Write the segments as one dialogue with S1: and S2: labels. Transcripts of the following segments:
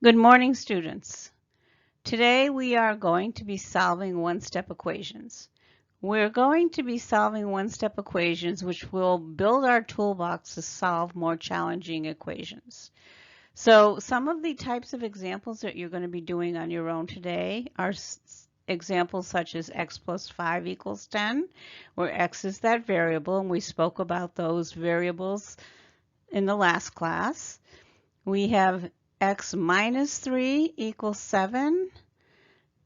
S1: Good morning, students. Today we are going to be solving one-step equations. We're going to be solving one-step equations which will build our toolbox to solve more challenging equations. So some of the types of examples that you're going to be doing on your own today are examples such as x plus 5 equals 10, where x is that variable, and we spoke about those variables in the last class. We have x minus 3 equals 7.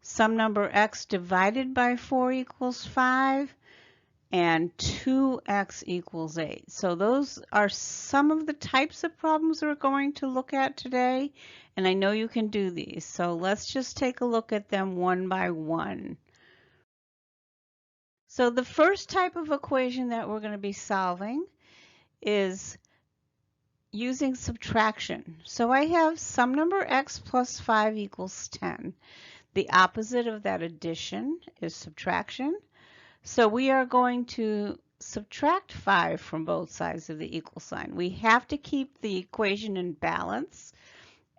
S1: Some number x divided by 4 equals 5. And 2x equals 8. So those are some of the types of problems we're going to look at today. And I know you can do these. So let's just take a look at them one by one. So the first type of equation that we're going to be solving is using subtraction. So I have some number x plus 5 equals 10. The opposite of that addition is subtraction. So we are going to subtract 5 from both sides of the equal sign. We have to keep the equation in balance,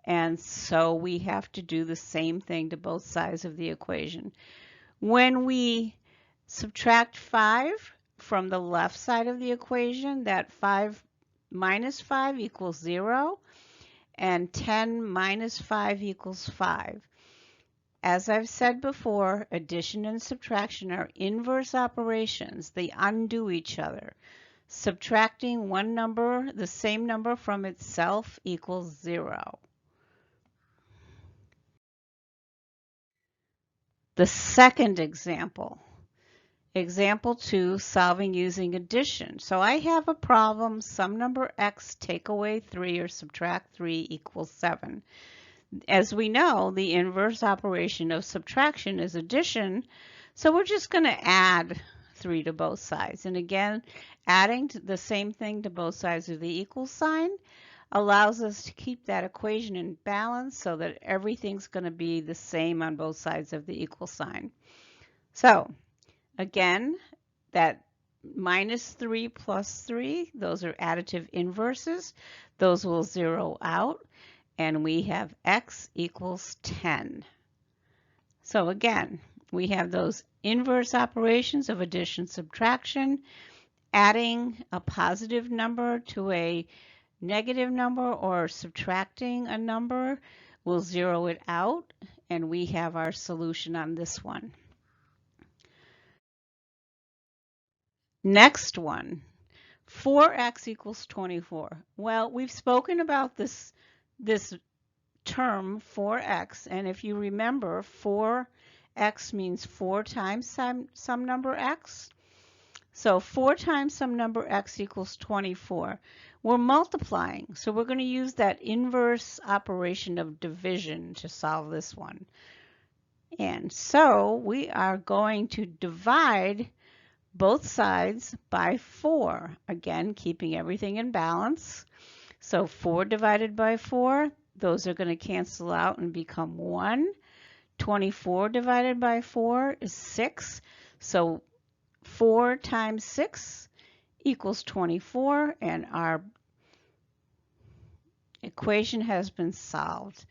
S1: and so we have to do the same thing to both sides of the equation. When we subtract 5 from the left side of the equation, that 5 minus 5 equals 0, and 10 minus 5 equals 5. As I've said before, addition and subtraction are inverse operations. They undo each other. Subtracting one number, the same number from itself, equals 0. The second example. Example 2, solving using addition. So I have a problem, some number x take away 3 or subtract 3 equals 7. As we know, the inverse operation of subtraction is addition, so we're just going to add 3 to both sides. And again, adding the same thing to both sides of the equal sign allows us to keep that equation in balance so that everything's going to be the same on both sides of the equal sign. So again, that minus 3 plus 3, those are additive inverses. Those will zero out. And we have x equals 10. So again, we have those inverse operations of addition, subtraction, adding a positive number to a negative number or subtracting a number will zero it out, and we have our solution on this one. Next one, 4x equals 24. Well, we've spoken about this term 4x, and if you remember, 4x means 4 times some number x. So 4 times some number x equals 24. We're multiplying, so we're going to use that inverse operation of division to solve this one. And so we are going to divide both sides by 4, again keeping everything in balance. So 4 divided by 4, those are going to cancel out and become 1. 24 divided by 4 is 6. So 4 times 6 equals 24, and our equation has been solved.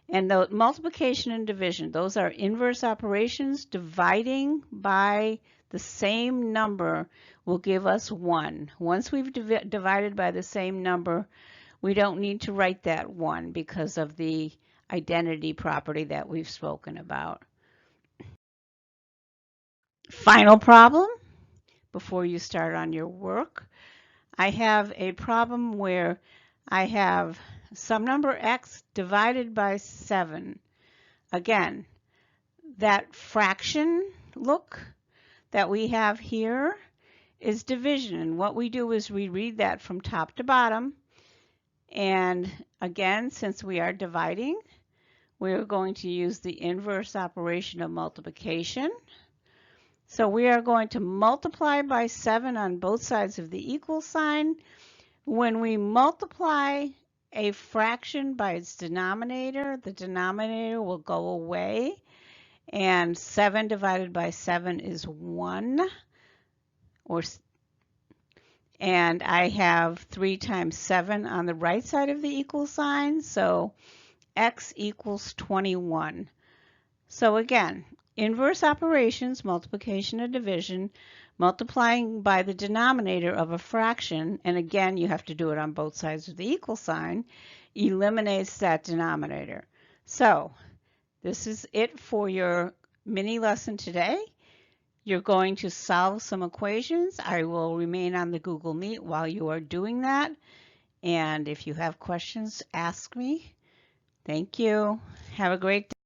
S1: And the multiplication and division, those are inverse operations. Dividing by the same number will give us 1. Once we've divided by the same number, we don't need to write that 1 because of the identity property that we've spoken about. Final problem before you start on your work. I have a problem where I have some number x divided by 7. Again, that fraction look that we have here is division. And what we do is we read that from top to bottom. And again, since we are dividing, we're going to use the inverse operation of multiplication. So we are going to multiply by 7 on both sides of the equal sign. When we multiply a fraction by its denominator, the denominator will go away, and 7 divided by 7 is 1. And I have 3 times 7 on the right side of the equal sign, so x equals 21. So again, inverse operations, multiplication and division, multiplying by the denominator of a fraction, and again you have to do it on both sides of the equal sign, eliminates that denominator. So this is it for your mini lesson today. You're going to solve some equations. I will remain on the Google Meet while you are doing that. And if you have questions, ask me. Thank you. Have a great day.